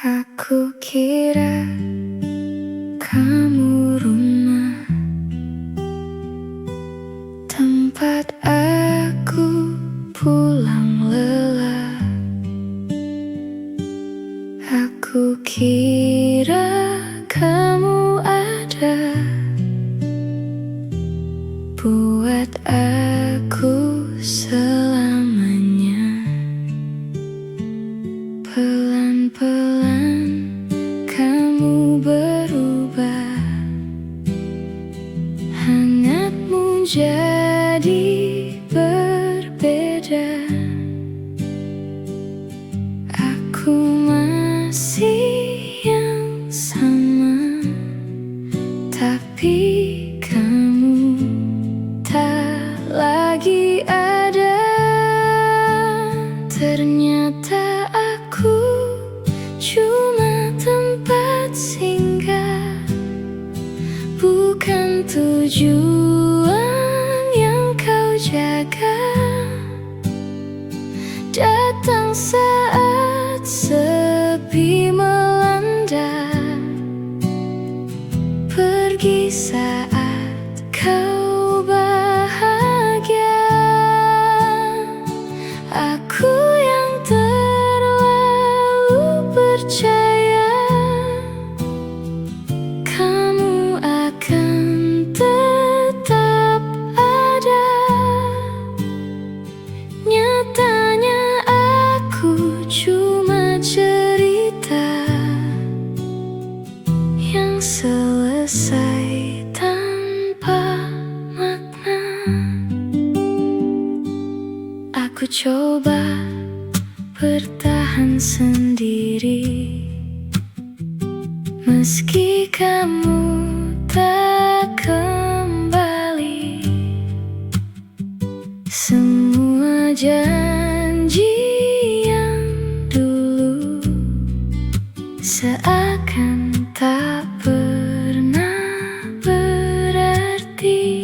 Aku kira kamu rumah, tempat aku pulang lelah. Aku kira kamu ada buat aku selamanya. Pelan-pelan kamu berubah, hangatmu jadi berbeda. Aku masih yang sama, tapi kamu tak lagi ada. Ternyata aku cuma tempat singgah, bukan tujuan yang kau jaga. Datang saat sepi melanda, pergi saat kau bahagia. Aku yang terlalu percaya kamu akan tetap ada. Nyatanya aku cuma cerita yang selesai tanpa makna. Aku coba bertahan sendiri, meski kamu tak kembali. Semua janji yang dulu seakan tak pernah berarti.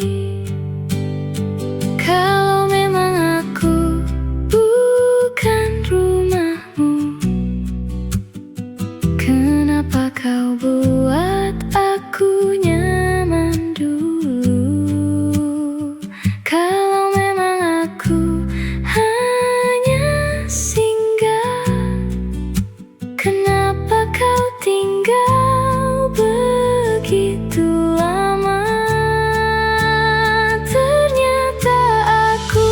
Kalau memang aku bukan rumahmu, kenapa kau buat aku nyaman dulu? Kalau memang aku hanya singgah, kenapa kau tinggal begitu lama? Ternyata aku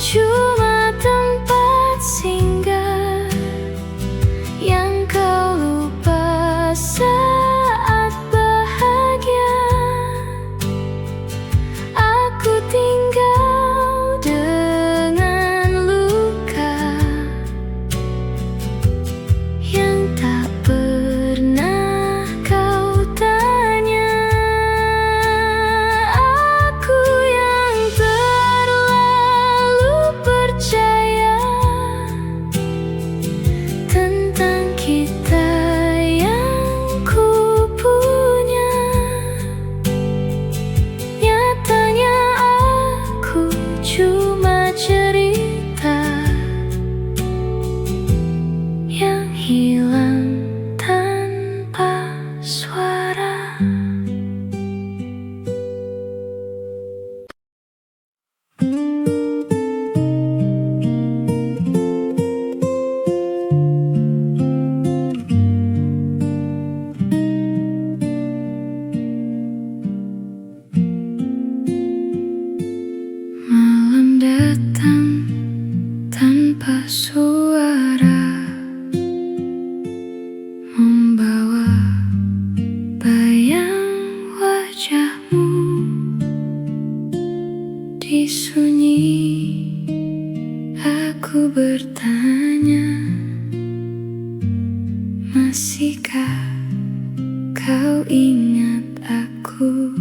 cuma tempat singgah yang kau lupa saat bahagia. Aku tinggal dengan luka yang tak pernah kau tanya. Aku yang terlalu percaya tentang kita yang ku punya. Nyatanya aku cuma cerita yang hilang tanpa suara. Malam datang tanpa suara, membawa bayang wajahmu. Di sunyi aku bertanya, masihkah kau ingat aku?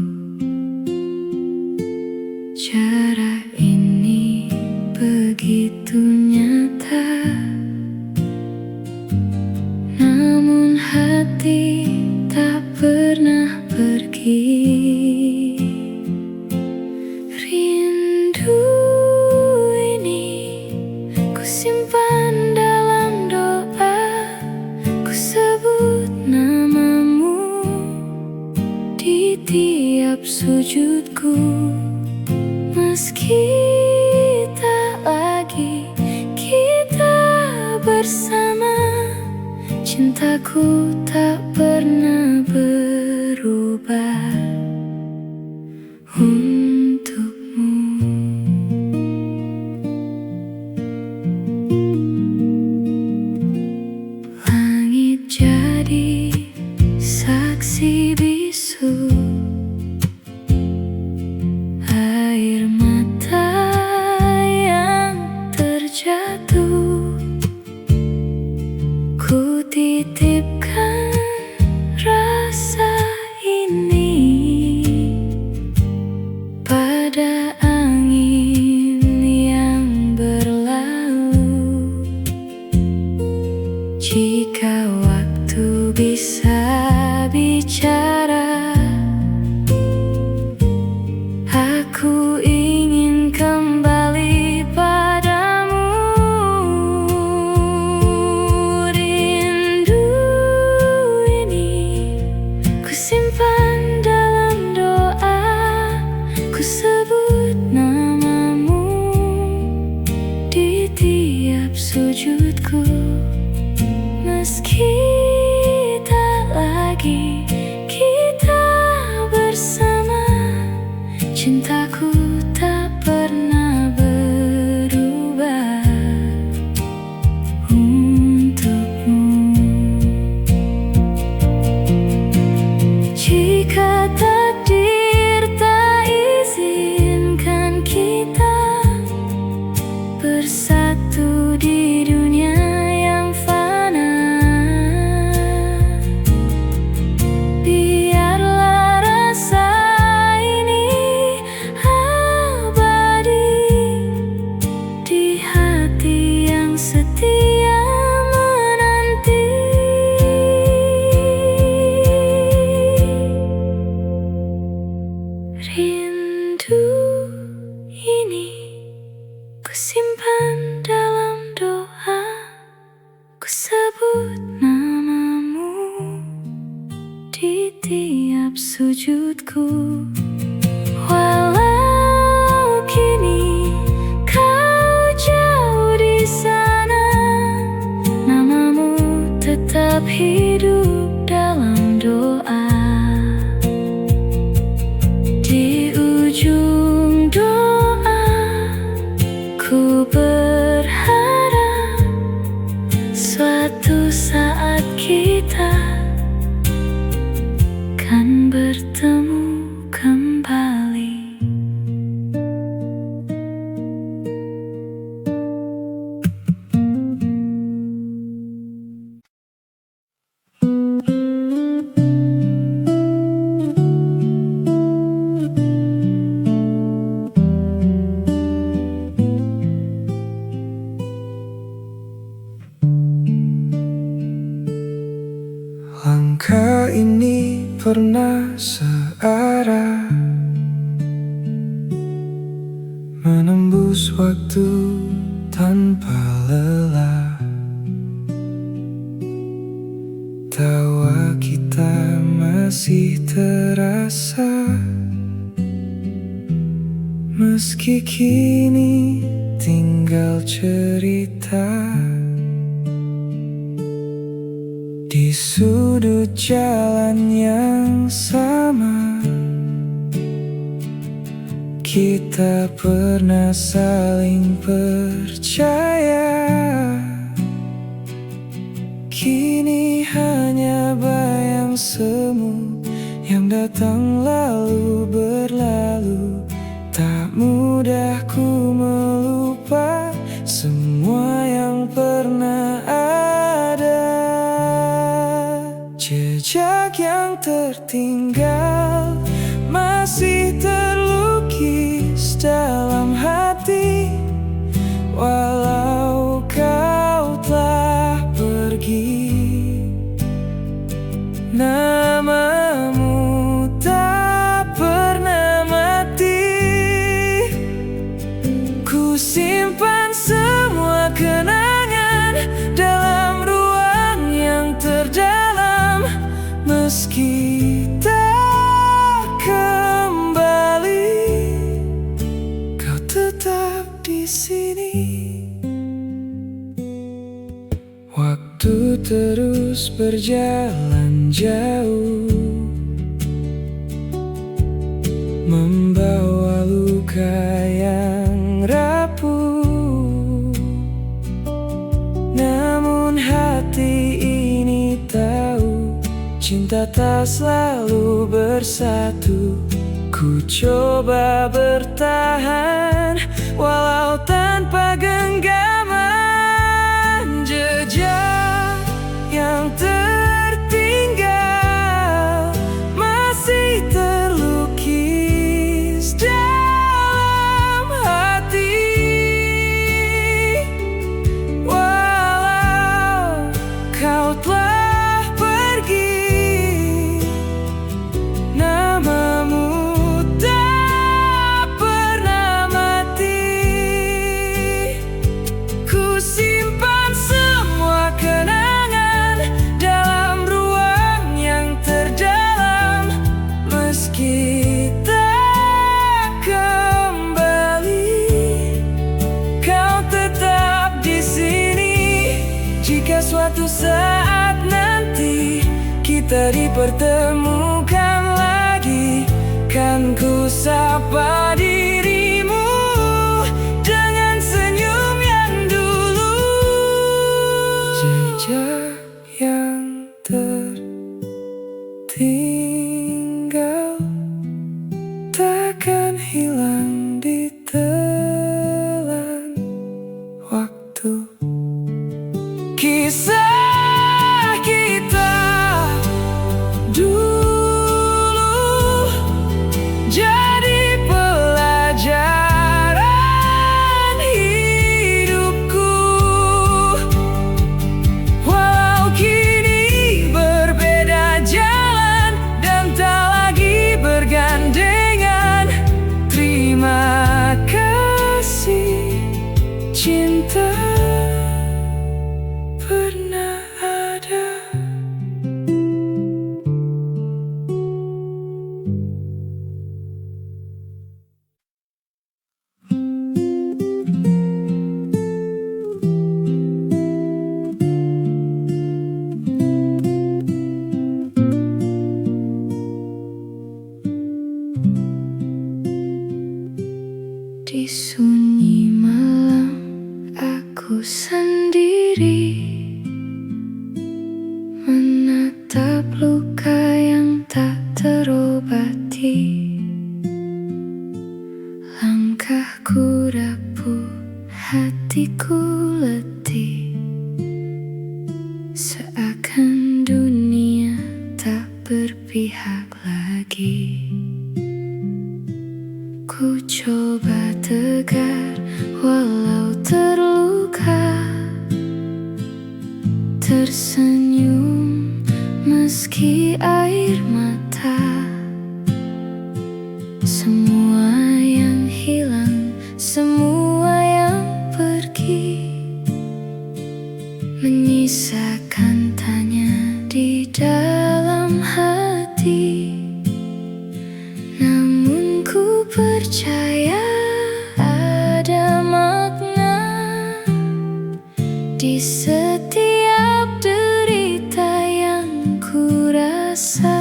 Cara ini begitu nyata, namun hati tak pernah pergi. Rindu ini ku simpan dalam doa, ku sujudku. Meski tak lagi kita bersama, cintaku tak pernah berubah untukmu. Langit jadi saksi bisu, air mata yang terjatuh, ku titipkan rasa ini pada angin yang berlalu. Jika waktu bisa bicara, aku ingin kembali padamu. Rindu ini ku simpan dalam doa, ku sebut namamu di tiap sujudku. Meski tak lagi kita bersama, cintaku tak pernah berubah untukmu. Jika takdir tak izinkan kita bersatu di dunia yang fana, biarlah rasa ini abadi di hati yang setia menanti. Rindu ini ku simpan dalam doa, ku sebut namamu di tiap sujudku. Walau kini kau jauh di sana, namamu tetap hidup dalam doa. Di ujung doa ku berharap suatu saat kita kan bertemu kembali. Langkah ini pernah searah, menembus waktu tanpa lelah. Tawa kita masih terasa, meski kini tinggal cerita. Di sudut jalan yang sama, kita pernah saling percaya. Kini hanya bayang semu yang datang lalu berlalu. Tak mudah ku melupa semua yang pernah ada. Jejak yang tertinggal masih terlukis dalam hati. Walau kau telah pergi, namamu tak pernah mati. Ku simpan semua kenangan dalam ruang yang terdalam. Meski tak Waktu terus berjalan jauh, membawa luka yang rapuh. Namun hati ini tahu, cinta tak selalu bersatu. Ku coba bertahan walau tanpa genggaman. Jejak yang tertinggal masih terlukis dalam hati. Walau kau telah pergi, namamu tak pernah mati. Ku simpan semua kenangan dalam ruang yang terdalam. Meski tak kembali, kau tetap di sini. Jika suatu saat nanti kita dipertemukan lagi, kan ku sapa dirimu dengan senyum yang dulu. Jejak yang tertinggal takkan hilang ditelan waktu. Kisah kita dulu jadi pelajaran hidupku. Walau kini berbeda jalan dan tak lagi bergandengan, terima kasih cinta pernah ada. Di sunyi malam aku sendiri, menatap luka yang tak terobati. Langkahku rapuh, hatiku letih, seakan dunia tak berpihak lagi. Ku coba tegar walau terluka, tersenyum meski air mata. Semua yang hilang, semua yang pergi, menyisakan tanya di dalam hati. Namun ku percaya ada makna di setiap derita yang ku rasa.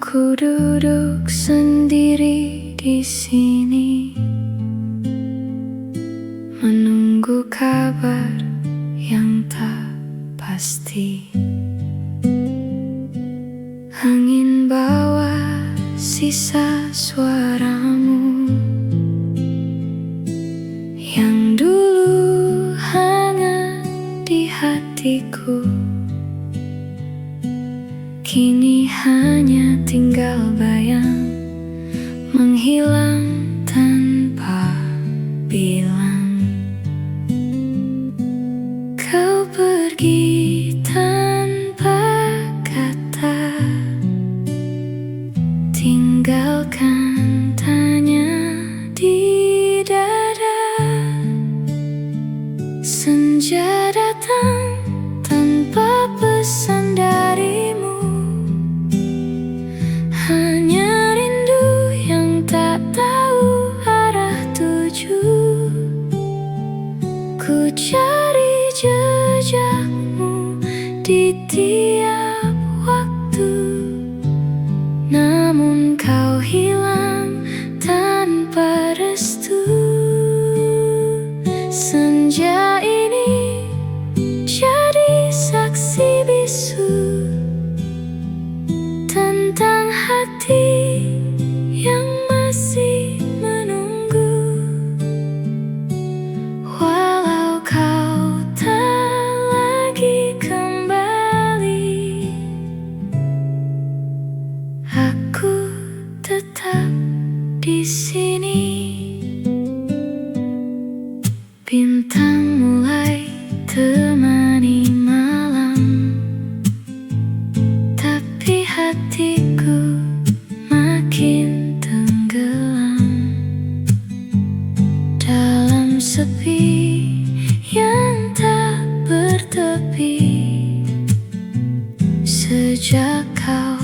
Ku duduk sendiri di sini, menunggu kabar yang tak pasti. Angin bawa sisa suaramu yang dulu hangat di hatiku. Kini hanya tinggal bayang, menghilang tanpa bilang. Kau pergi tanpa kata, tinggalkan tanya di dada. Senja datang tanpa pesan darimu, hanya rindu yang tak tahu arah tuju. Ku cari jejakmu di tiap waktu, namun kau hilang tanpa restu. Senja ini jadi saksi bisu tentang hati yang masih menunggu. Walau kau tak lagi kembali, aku tetap di sini. Bintang mulai temani malam, tapi hatiku makin tenggelam dalam sepi yang tak bertepi. Sejak kau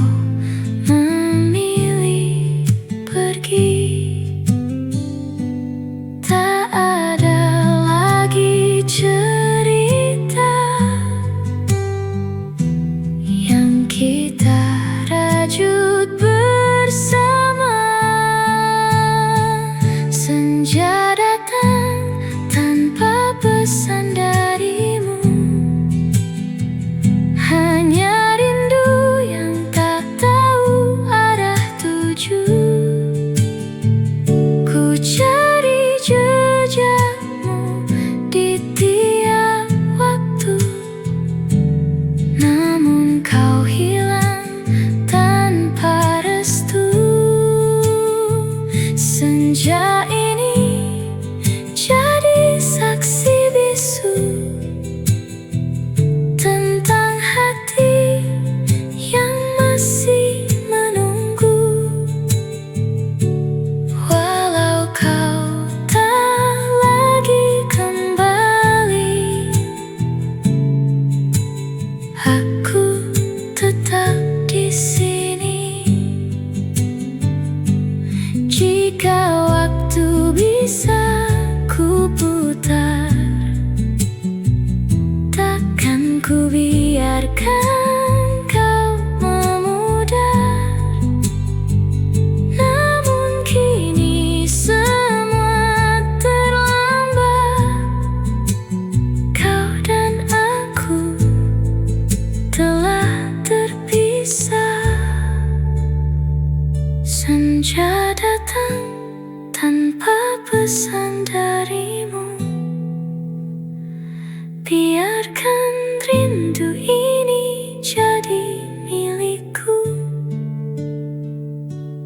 memilih pergi, tak ada lagi cerita yang kita rajut bersama. Senja datang tanpa pesan darimu, hanya rindu yang tak tahu arah tuju. Ku cari jejakmu di tiap waktu, namun kau hilang tanpa restu. Senja ini jadi saksi bisu tentang hati yang masih menunggu. Walau kau tak lagi kembali, aku tetap di sini. Jika waktu bisa ku putar, takkan ku biarkan kau memudar. Namun kini semua terlambat, kau dan aku telah terpisah. Senja datang tanpa pesan darimu, biarkan rindu ini jadi milikku.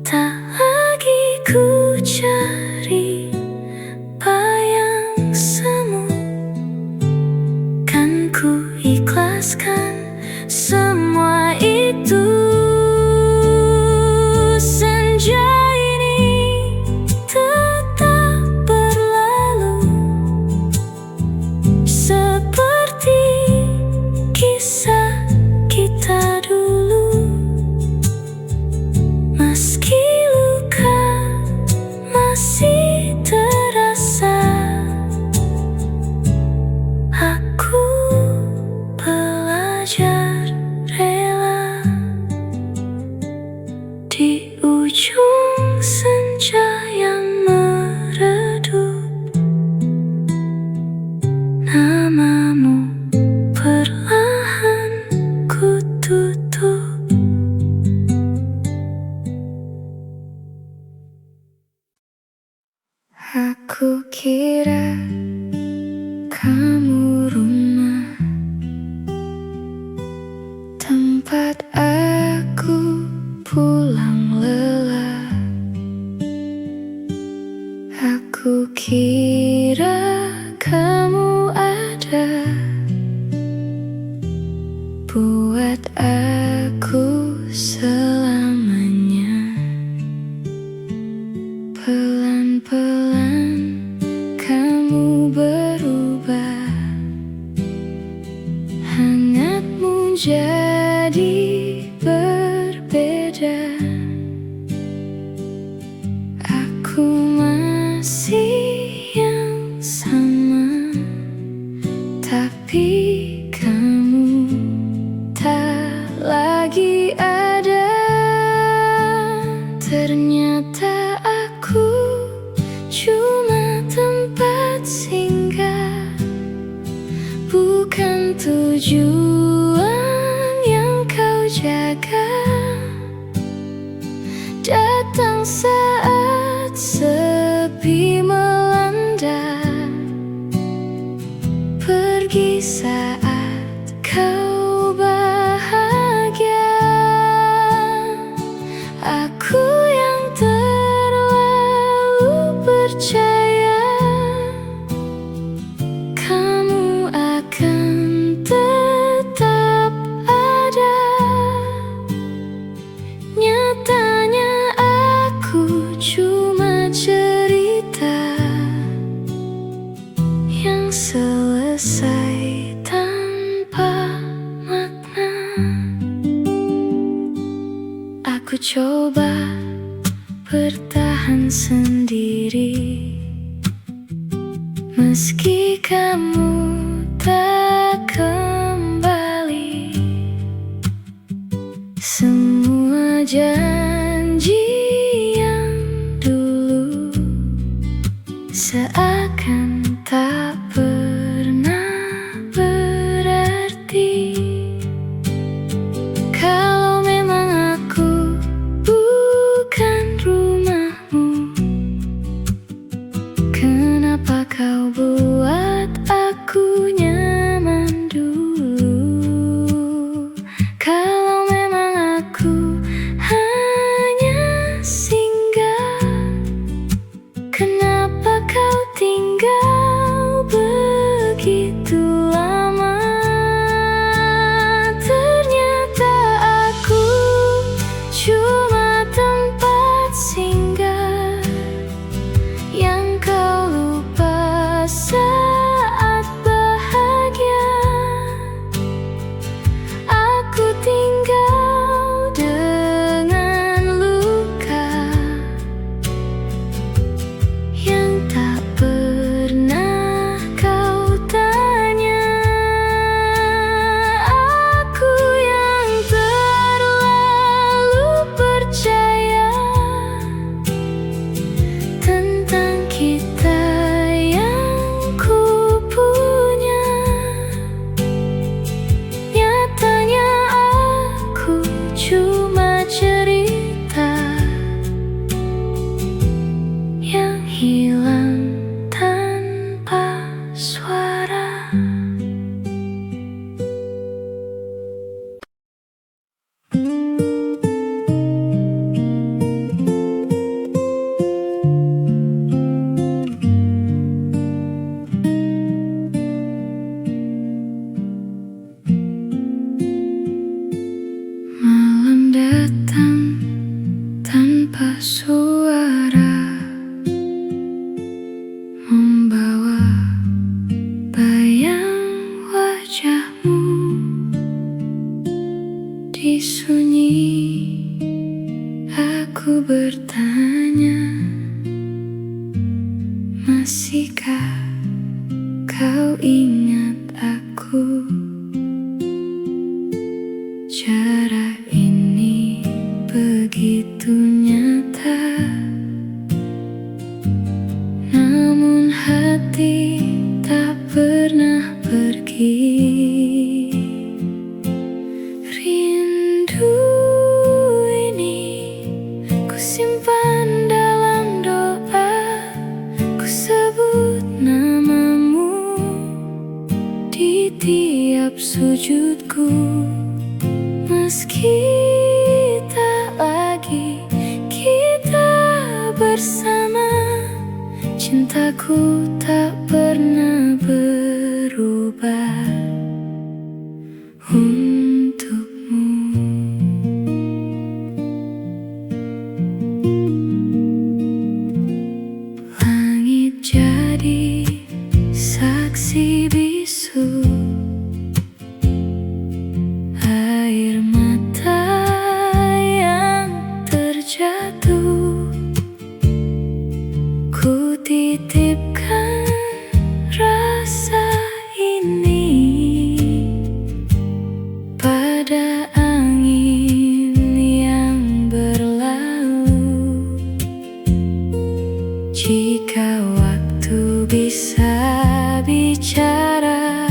Tak lagi ku cari bayang semu, kan ku ikhlaskan semua itu. Senja ini tetap berlalu seperti itu. Aku kira kamu rumah, tempat aku pulang lelah. Aku kira kamu ada buat aku selamanya. Pelan-pelan kamu berubah, hangatmu jadi berbeda. Aku masih yang sama, tapi kamu tak lagi ada. Ternyata aku cuma tempat singgah, bukan tujuan yang kau jaga. Datang saat sepi melanda, pergi saat kau bahagia. Aku yang terlalu percaya kamu akan tetap ada. Nyatanya aku cuma cerita yang selesai tanpa makna. Aku coba bertahan sendiri, meski kamu tak kembali. Semua janji yang dulu seakan tak pernah berarti. Kalau memang aku bukan rumahmu, kenapa kau buat aku nyaman dulu? Kalau memang aku hanya singgah, kenapa kau tinggal begitu lama? Ternyata aku cuma tempat singgah yang kau lupa saat bahagia. Aku tinggal dengan luka yang tak pernah kau tanya. Aku yang terlalu percaya tentang kita yang ku punya. Nyatanya aku cuma cerita yang hilang tanpa suara. Malam datang tanpa suara, membawa bayang wajahmu. Di sunyi aku bertanya, masihkah kau ingat aku? Cara ini begitu nyata, namun hati tak pernah pergi. Rindu Cintaku tak pernah berubah untukmu. Langit jadi saksi bisu, air mata yang terjatuh ku titipkan rasa ini pada angin yang berlalu. Jika waktu bisa bicara,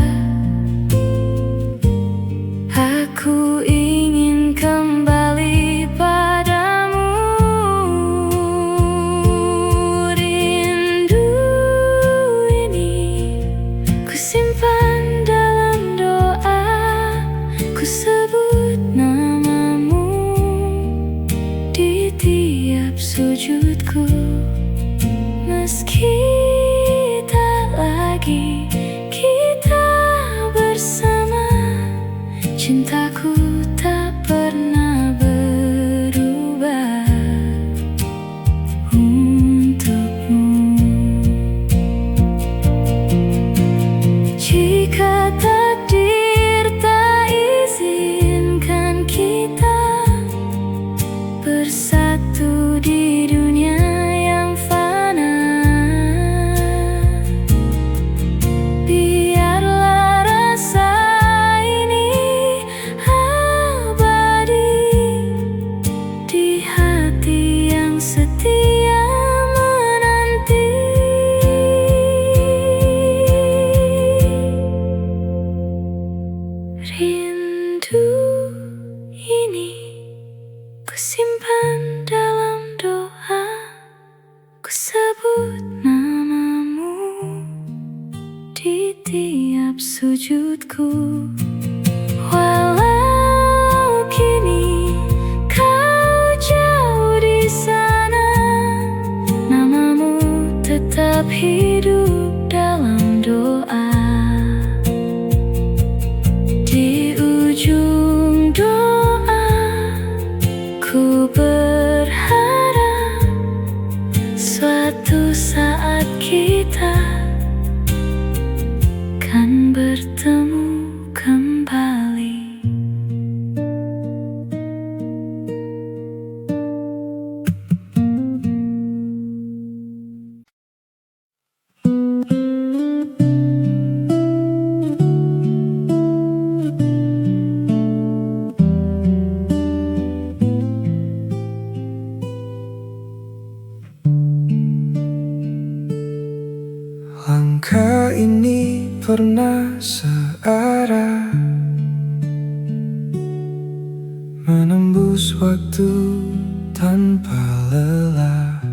aku ingin kembali padamu. Rindu ini ku simpan dalam doa, ku sebut namamu di tiap sujudku. Meski tak lagi kita bersama, cintaku tak pernah berubah untukmu. Jika takdir tak izinkan kita bersatu di dunia yang fana, biarlah rasa ini abadi di hati yang setia menanti. Rindu ini ku simpan dalam doa, ku sebut namamu di tiap sujudku. Walau kini kau jauh di sana, namamu tetap hidup dalam doa. Di ujung doa ku berharap suatu saat kita kan bertemu kembali. Langkah ini pernah searah, menembus waktu tanpa lelah.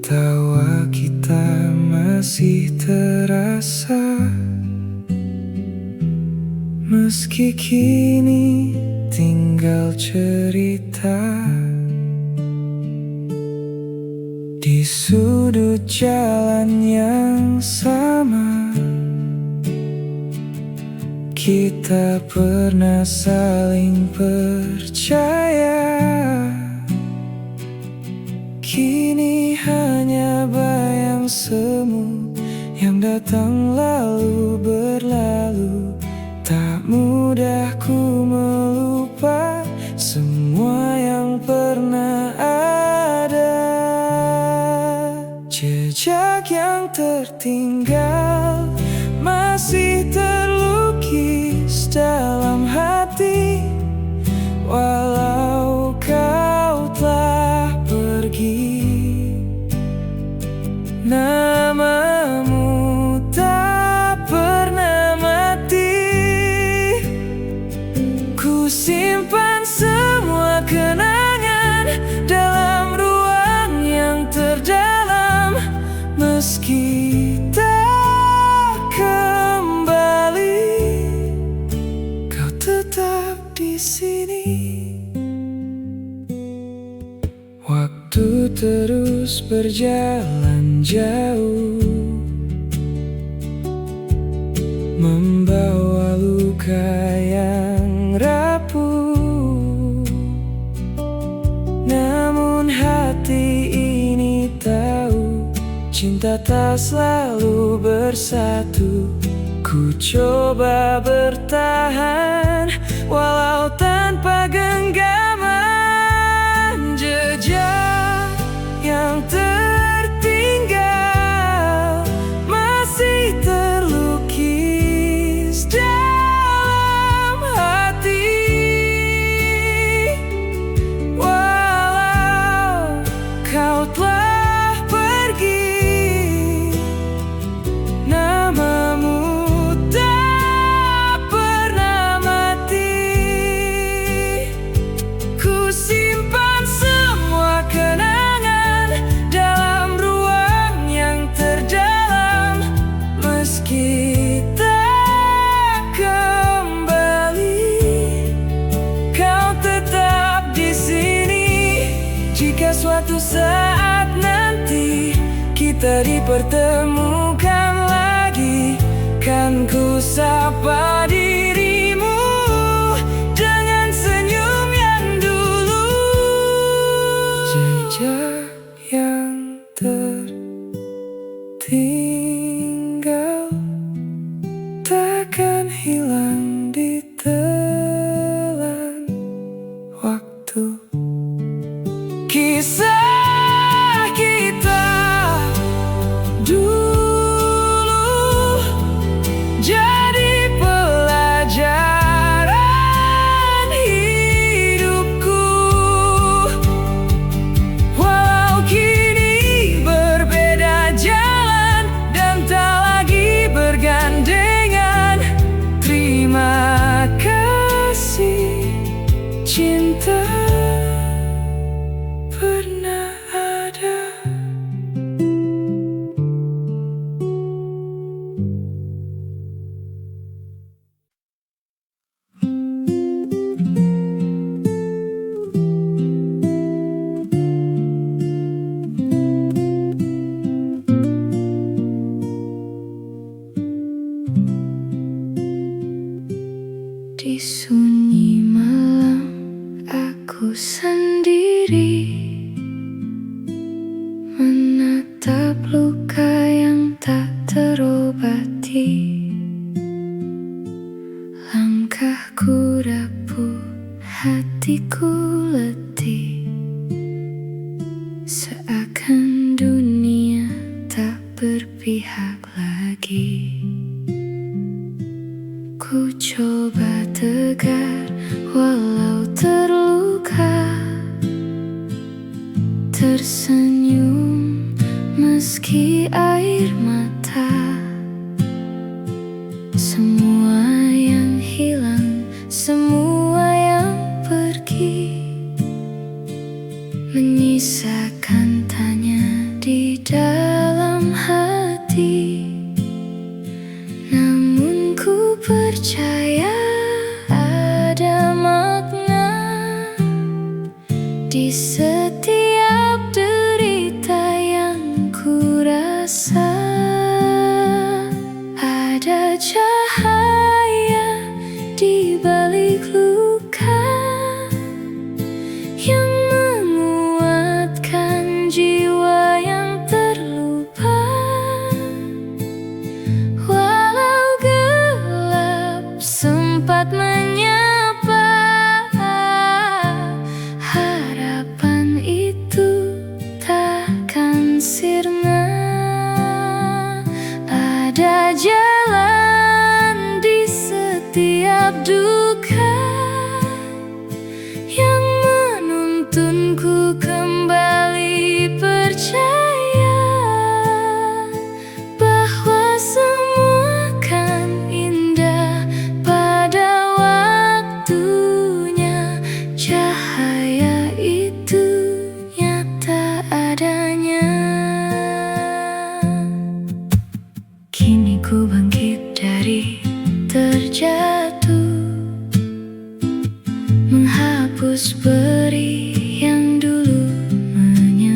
Tawa kita masih terasa, meski kini tinggal cerita. Di sudut jalan yang sama, kita pernah saling percaya. Kini hanya bayang semu yang datang lalu berlalu. Tak mudah ku melupa semua yang pernah ada. Jejak yang tertinggal masih terlukis dalam hati. Walau kau telah pergi, namamu tak pernah mati. Ku simpan semua kenangan dalam ruang yang terdalam. Meski tak kembali, kau tetap di sini. Waktu Waktu terus berjalan jauh, membawa luka yang rapuh. Namun hati ini tahu, cinta tak selalu bersatu. Ku coba bertahan walau tanpa genggaman. Jejak yang tertinggal masih terlukis dalam hati. Walau kau telah pergi, namamu tak pernah mati. Ku simpan semua kenangan dalam ruang yang terdalam. Meski tak kembali, kau tetap di sini. Jika suatu saat nanti kita dipertemukan lagi, kan ku sapa dirimu dengan senyum yang dulu. Jejak yang tertinggal takkan hilang ditelan waktu. Kisah kita dulu jadi pelajaran hidupku. Walau kini berbeda jalan dan tak lagi bergandengan, terima kasih cinta pernah ada. Di sunyi malam aku sendiri menatap luka yang tak terobati. Langkahku rapuh, hatiku letih, seakan dunia tak berpihak lagi. Ku coba tegar walau terluka, tersenyum meski air mata. Semua yang hilang, semua yang pergi, menyisakan tanya di dalam hati. Namun ku percaya ada makna di setiap derita yang ku rasa. Ada cahaya di balik luka yang menguatkan jiwa yang terlupa. Walau gelap sempat menyapa, harapan itu takkan sirna. Ada jalan di setiap duka yang menuntunku kembali percaya bahwa semua kan indah pada waktunya. Cahaya itu nyata adanya. Kini ku bangkit dari terjatuh, menghapus beri yang dulu menyerah.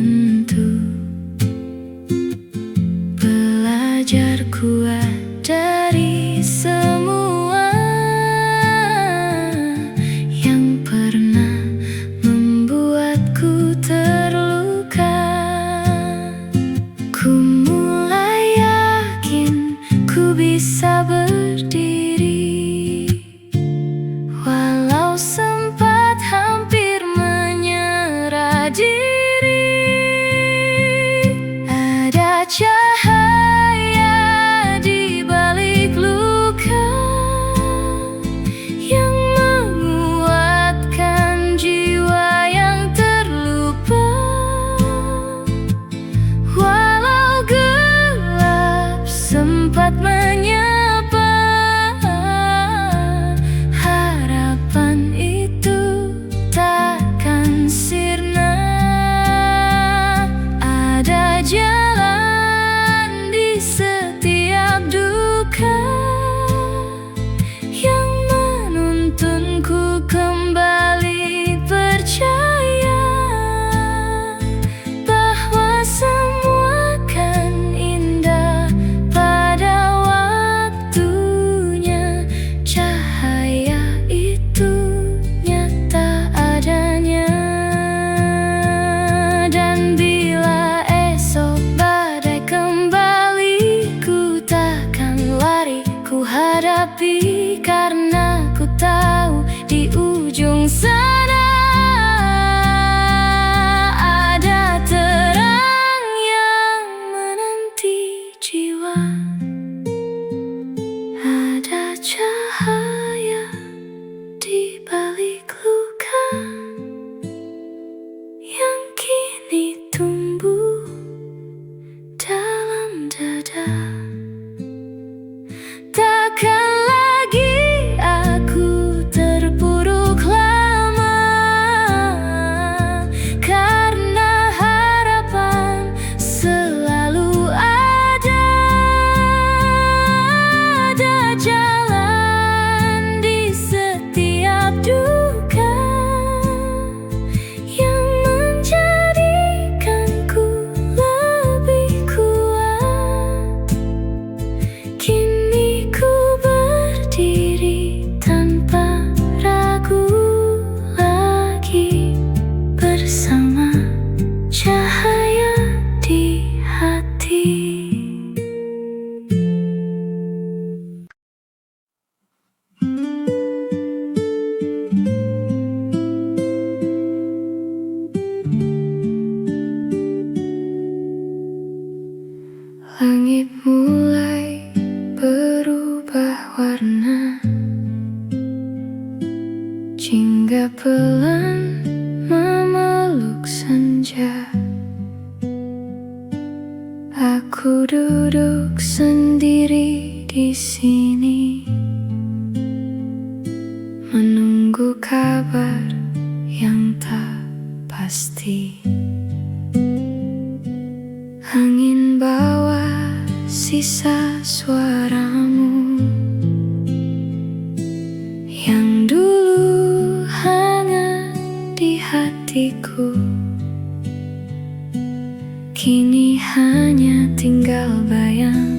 balik luka yang kini tumbuh dalam dada. Takkan lagi aku terpuruk lama, karena harapan selalu ada. Ada jalan di setiap duka yang menjadikanku lebih kuat. Kini ku berdiri tanpa ragu lagi, bersama cahaya di hati. Langit mulai berubah warna, jingga pelan memeluk senja. Aku duduk sendiri di sini, menunggu kabar yang tak pasti. Angin bawa sisa suaramu yang dulu hangat di hatiku. Kini hanya tinggal bayang,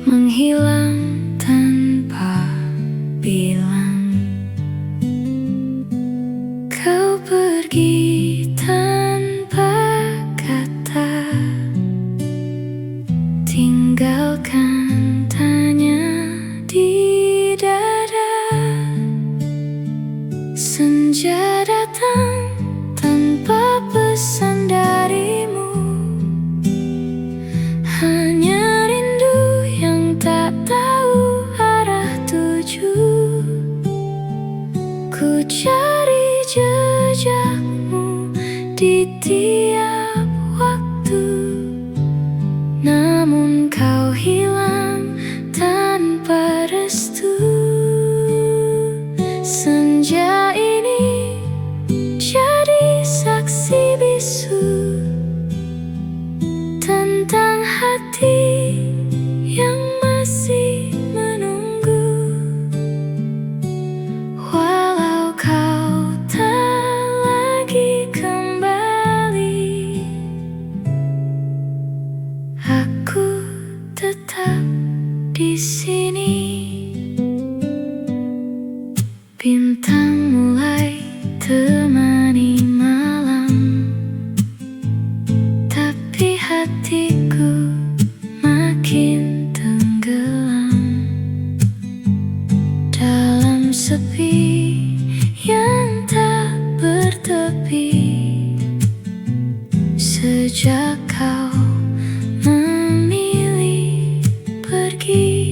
menghilang tanpa bilang. Kau pergi tanpa kata, tinggalkan tanya di dada. Senja datang tanpa pesan darimu, hanya rindu yang tak tahu arah tuju. Ku cari jejakmu di tiap waktu, namun kau hilang tanpa restu. Senja ini jadi saksi bisu tentang hati yang masih menunggu. Walau kau tak lagi kembali, aku tetap di sini. Bintang mulai temani malam, tapi hatiku makin tenggelam dalam sepi yang tak bertepi. Sejak kau memilih pergi,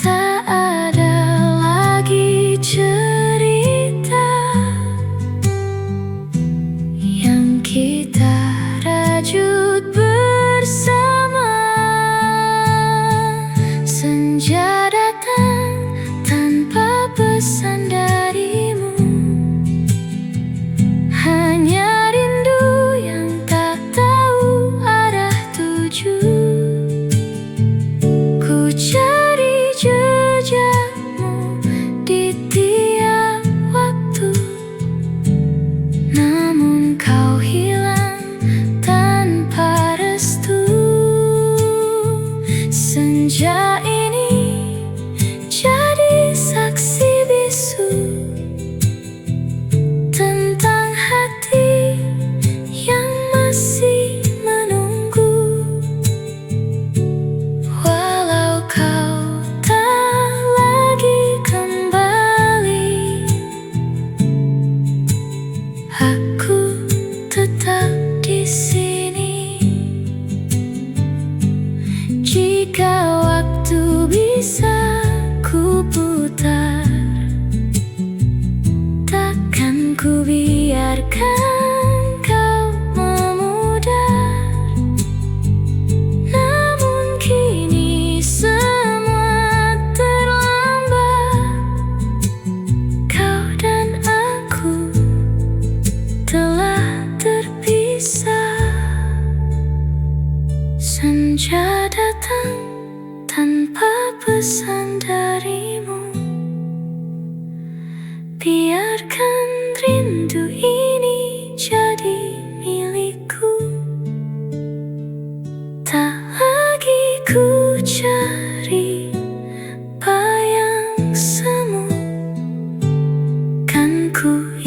tak ada lagi cerita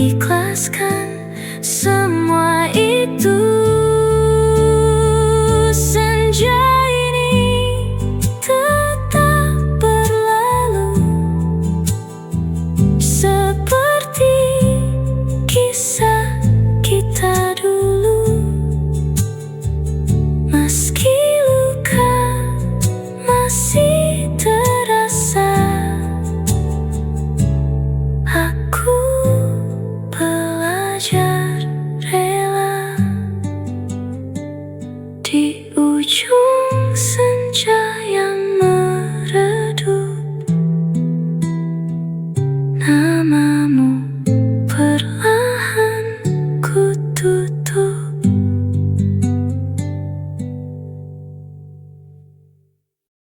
ikhlaskan semua itu. Senja ini tetap berlalu seperti kisah kita dulu. Meski luka masih terasa, aku belajar rela di ujung senja yang meredup. Namamu